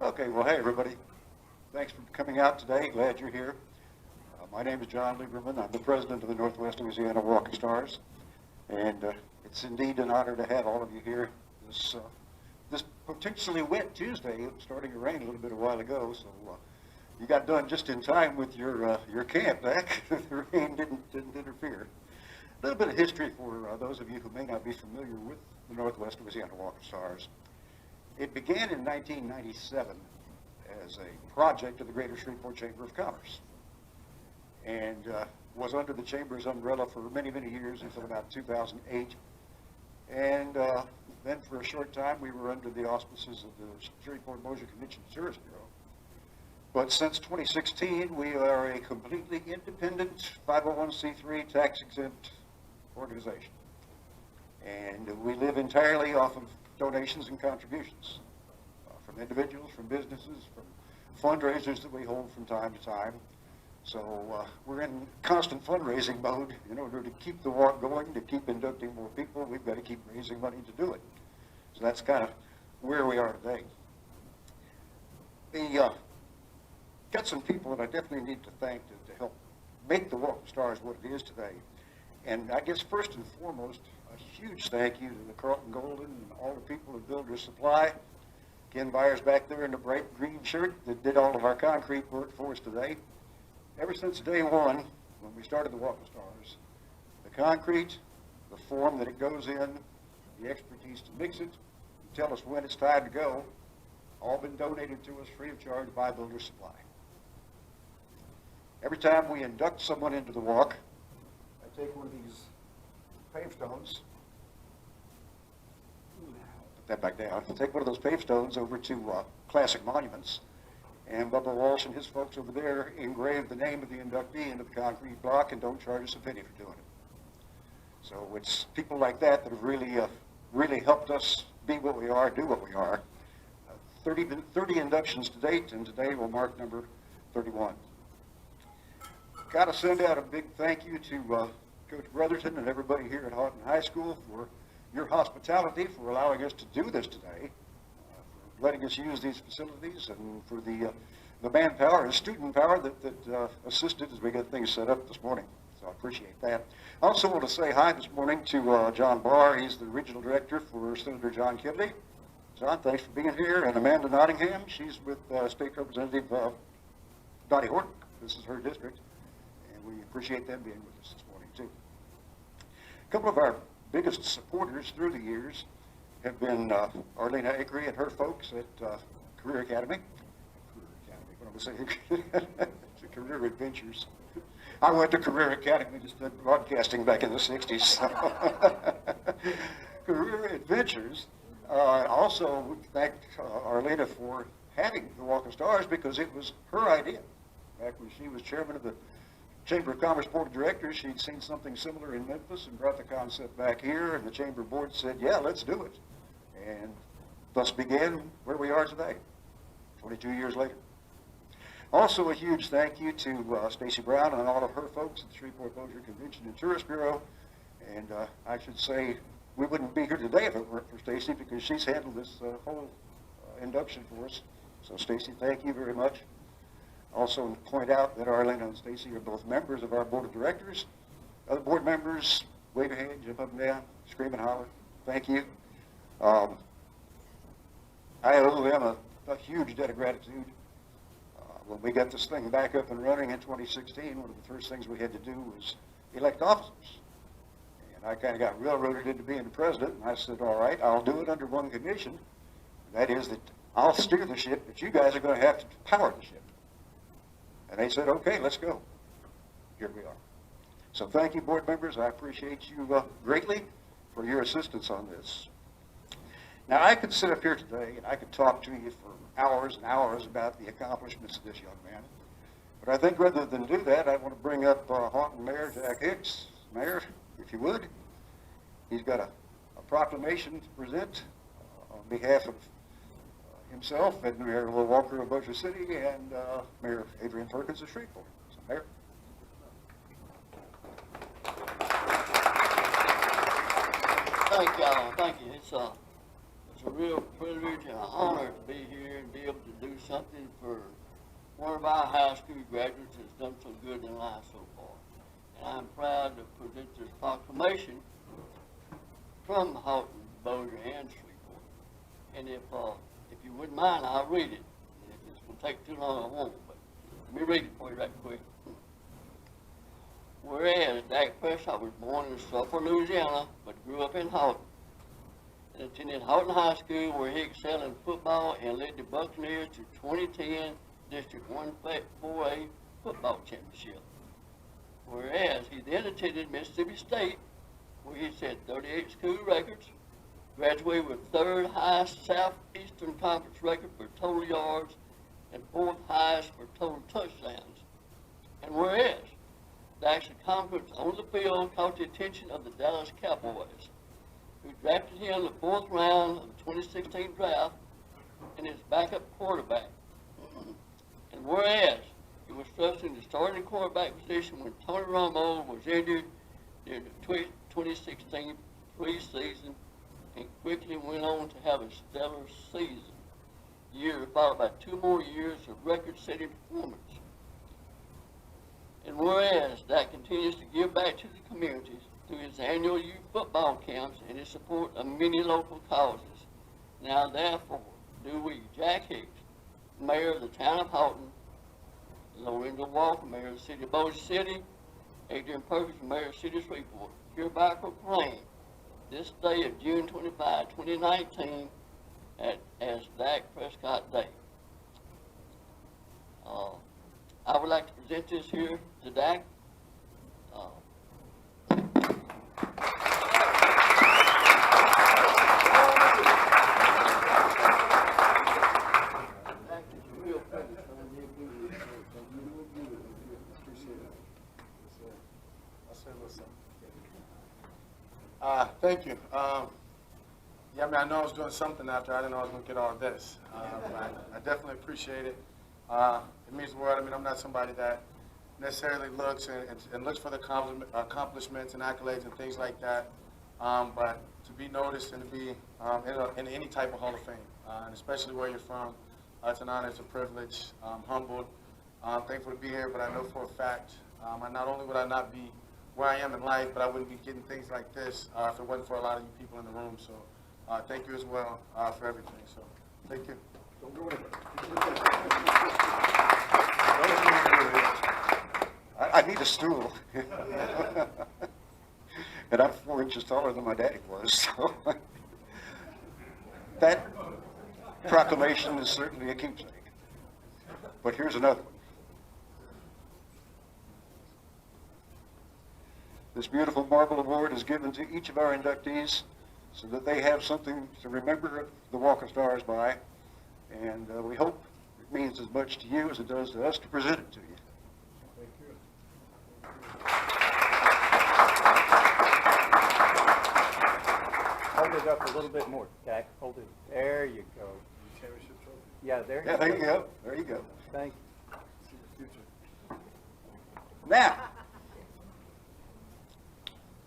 Okay, well, hey, everybody. Thanks for coming out today. Glad you're here. My name is John Lieberman. I'm the president of the Northwest Louisiana Walking Stars. And it's indeed an honor to have all of you here this potentially wet Tuesday. It was starting to rain a little bit a while ago, so you got done just in time with your camp, Dak. The rain didn't interfere. A little bit of history for those of you who may not be familiar with the Northwest Louisiana Walking Stars. It began in 1997 as a project of the Greater Shreveport Chamber of Commerce, and was under the Chamber's umbrella for many, many years until about 2008. And then for a short time, we were under the auspices of the Shreveport-Bossier Convention and Tourist Bureau. But since 2016, we are a completely independent 501c3 tax-exempt organization. And we live entirely off of donations and contributions from individuals, from businesses, from fundraisers that we hold from time to time. So we're in constant fundraising mode. In order to keep the walk going, to keep inducting more people, we've got to keep raising money to do it. So that's kind of where we are today. Got some people that I definitely need to thank to help make the Walking Stars what it is today. And I guess first and foremost, a huge thank you to the Carlton Golden and all the people at Builder's Supply. Ken Byers back there in the bright green shirt that did all of our concrete work for us today. Ever since day one, when we started the Walking Stars, the concrete, the form that it goes in, the expertise to mix it, tell us when it's time to go, all been donated to us free of charge by Builder's Supply. Every time we induct someone into the walk, I take one of these pave stones, put that back down, take one of those pave stones over to Classic Monuments, and Bubba Walsh and his folks over there engrave the name of the inductee into the concrete block and don't charge us a penny for doing it. So it's people like that that have really helped us be what we are, do what we are. 30 inductions to date, and today will mark number 31. Got to send out a big thank you to Coach Brotherton and everybody here at Houghton High School for your hospitality, for allowing us to do this today, for letting us use these facilities, and for the manpower and student power that assisted as we got things set up this morning. So I appreciate that. I also want to say hi this morning to John Barr. He's the regional director for Senator John Kidley. John, thanks for being here. And Amanda Nottingham, she's with State Representative Dottie Horton. This is her district, and we appreciate them being with us this morning too. A couple of our biggest supporters through the years have been Arlena Akery and her folks at Career Academy. What am I saying? Career Adventures. I went to Career Academy to study broadcasting back in the 60s. Career Adventures. Also, we thank Arlena for having the Walking Stars because it was her idea. Back when she was chairman of the Chamber of Commerce Board of Directors, she'd seen something similar in Memphis and brought the concept back here, and the Chamber Board said, yeah, let's do it. And thus began where we are today, 22 years later. Also, a huge thank you to Stacy Brown and all of her folks at the Shreveport-Bossier Convention and Tourist Bureau. And I should say we wouldn't be here today if it weren't for Stacy, because she's handled this whole induction for us. So Stacy, thank you very much. Also point out that Arlena and Stacy are both members of our board of directors. Other board members, wave a hand, jump up and down, scream and holler. Thank you. I owe them a huge debt of gratitude. When we got this thing back up and running in 2016, one of the first things we had to do was elect officers. And I kind of got railroaded into being the president, and I said, all right, I'll do it under one condition. That is that I'll steer the ship, but you guys are going to have to power the ship. And they said, okay, let's go. Here we are. So thank you, board members. I appreciate you greatly for your assistance on this. Now, I could sit up here today and I could talk to you for hours and hours about the accomplishments of this young man. But I think rather than do that, I want to bring up Houghton Mayor Jack Hicks. Mayor, if you would. He's got a proclamation to present on behalf of himself and Mayor Will Walker of Bossier City and Mayor Adrian Perkins of Shreveport. So, Mayor. Thank you. It's a real privilege and an honor to be here and be able to do one of our high school graduates has done so good in life so far. And I'm proud to present this proclamation from Houghton, Bossier, and Shreveport. And if you wouldn't mind, I'll read it. And if it's going to take too long, I won't. But let me read it for you right quick. Whereas Dak Prescott was born in Suffolk, Louisiana, but grew up in Houghton, and attended Houghton High School, where he excelled in football and led the Buccaneers to 2010 District 1-4A football championship. Whereas he then attended Mississippi State, where he set 38 school records, graduated with third highest Southeastern Conference record for total yards and fourth highest for total touchdowns. And whereas Dak's accomplishments on the field caught the attention of the Dallas Cowboys, who drafted him in the fourth round of the 2016 draft and his backup quarterback. And whereas he was thrust in the starting quarterback position when Tony Romo was injured during the 2016 preseason, and quickly went on to have a stellar year, followed by 2 more years of record-setting performance. And whereas Dak continues to give back to the communities through his annual youth football camps and his support of many local causes, now therefore do we, Jack Hicks, Mayor of the town of Houghton, Lorenzo Walker, Mayor of the city of Bossier City, Adrian Perkins, Mayor of the city of Shreveport, hereby proclaim this day of June 25, 2019 as Dak Prescott Day. I would like to present this here to Dak. Thank you. Yeah, I mean, I know I was doing something after. I didn't know I was going to get all of this. I definitely appreciate it. It means the world. I mean, I'm not somebody that necessarily looks and looks for the accomplishments and accolades and things like that. But to be noticed and to be in any type of Hall of Fame, and especially where you're from, it's an honor, it's a privilege. I'm humbled. I'm thankful to be here, but I know for a fact, not only would I not be where I am in life, but I wouldn't be getting things like this if it wasn't for a lot of you people in the room. So thank you as well for everything. So thank you. I need a stool. And I'm 4 inches taller than my daddy was. So that proclamation is certainly a keepsake. But here's another one. This beautiful marble award is given to each of our inductees so that they have something to remember the Walk of Stars by. And we hope it means as much to you as it does to us to present it to you. Thank you. Hold it up a little bit more, Jack. Hold it. There you go. Championship trophy. Yeah, there you Yeah, go. there you go. There you go. Thank See the future. Now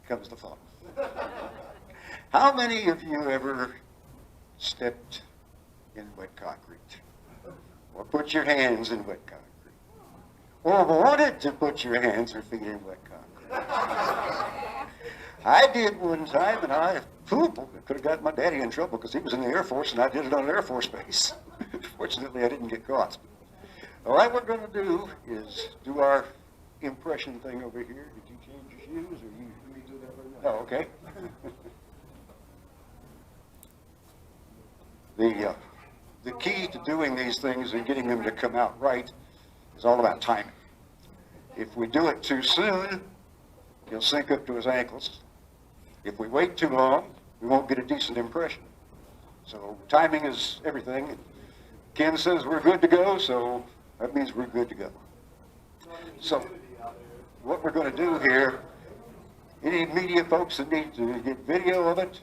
comes the fun. How many of you ever stepped in wet concrete? Or put your hands in wet concrete? Or wanted to put your hands or feet in wet concrete? I did one time, and I could have got my daddy in trouble because he was in the Air Force and I did it on an Air Force base. Fortunately, I didn't get caught. All right, what we're going to do is do our impression thing over here. Did you change your shoes, or you do that right now? Oh, okay. The key to doing these things and getting them to come out right is all about timing. If we do it too soon, he'll sink up to his ankles. If we wait too long, we won't get a decent impression. So timing is everything. Ken says we're good to go, so that means we're good to go. So what we're going to do here, any media folks that need to get video of it,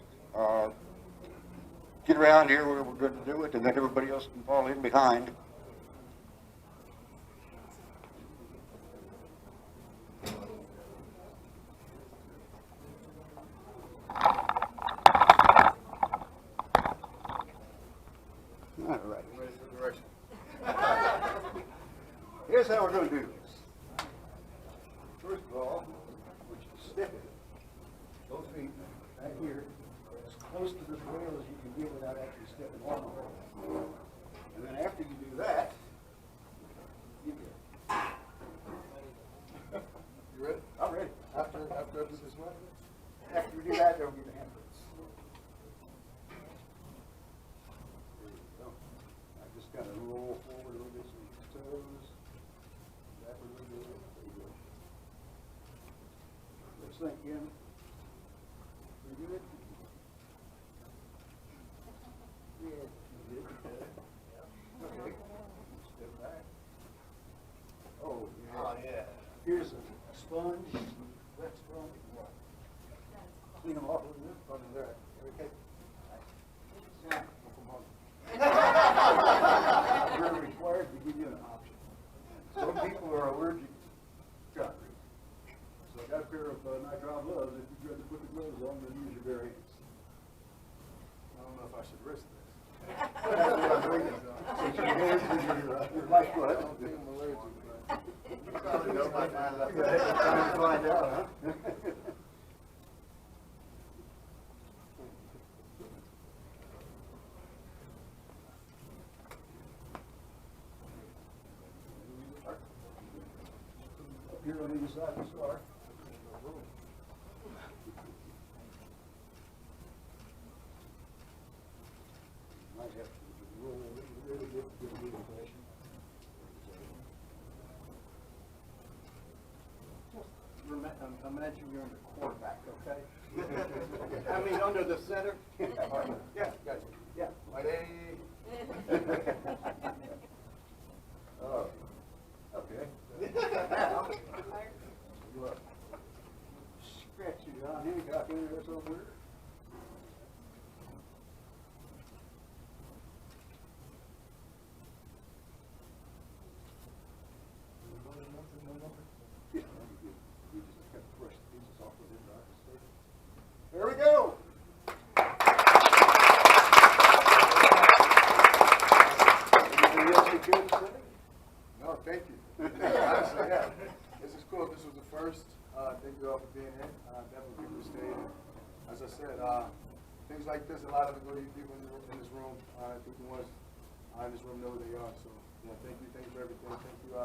get around here where we're going to do it, and then everybody else can fall in behind. All right. Ready for direction. Here's how we're going to do this. First of all, we should step it. Both feet back here, as close to this rail as you can get without actually stepping on the rail. And then after you do that, you get. You ready? I'm ready. After I do this one? After we do that, then we'll get the handprints. There we go. I just kind of roll forward a little bit so your toes. Backward a little bit. There you go. Let's sink in. Pretty good. Yeah. Good. Okay. Step back. Oh, yeah. Oh, yeah. Here's a sponge, wet sponge. Clean them off a little bit. Under there. Okay. We're required to give you an option. Some people are allergic to concrete. So I got a pair of nitrile gloves. If you'd rather put the gloves on, then use your bare hands. I don't know if I should risk this. Since your hands are your lifeblood. I don't think I'm allergic, but you probably know by now. Time to find out, huh? Up here on either side of the star. Might have to roll really good to get a good impression. Imagine you're under quarterback, okay? I mean, under the center. Yeah, gotcha. Yeah. Hey. Oh, okay. Now, look. Scratch your John Hancock in there, that's over there. Yeah, you just kind of brush the pieces off with it, right? There we go. Anything else you care to say? No, thank you. Honestly, yeah. This is cool. This was the first. Thank you all for being here. Definitely people who stayed. As I said, things like this, a lot of it go to you people in this room. I think the ones in this room know who they are. So, yeah, thank you. Thank you for everything. Thank you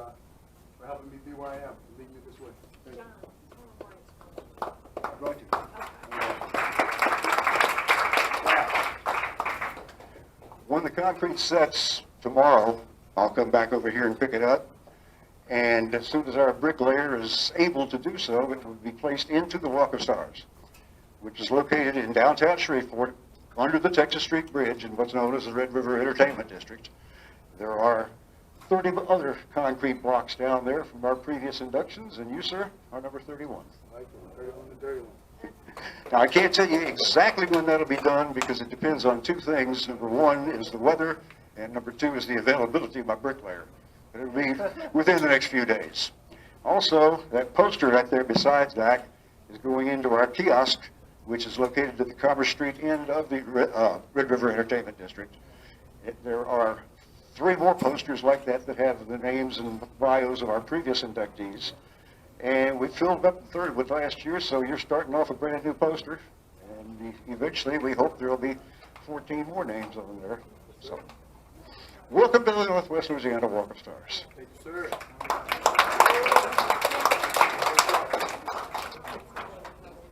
for helping me be where I am and leading me this way. Thank you. I'm going to. When the concrete sets tomorrow, I'll come back over here and pick it up. And as soon as our bricklayer is able to do so, it will be placed into the Walk of Stars, which is located in downtown Shreveport under the Texas Street Bridge in what's known as the Red River Entertainment District. There are 30 other concrete blocks down there from our previous inductions, and you, sir, are number 31. I like it. 31 the dirty one. Now, I can't tell you exactly when that'll be done because it depends on two things. Number one is the weather, and number two is the availability of my bricklayer. But it'll be within the next few days. Also, that poster right there beside Dak is going into our kiosk, which is located at the Commerce Street end of the Red River Entertainment District. There are 3 more posters like that that have the names and bios of our previous inductees. And we filled up the 3rd with last year, so you're starting off a brand new poster. And eventually, we hope there will be 14 more names on there. So, welcome to the Northwest Louisiana Walk of Stars. Thank you, sir.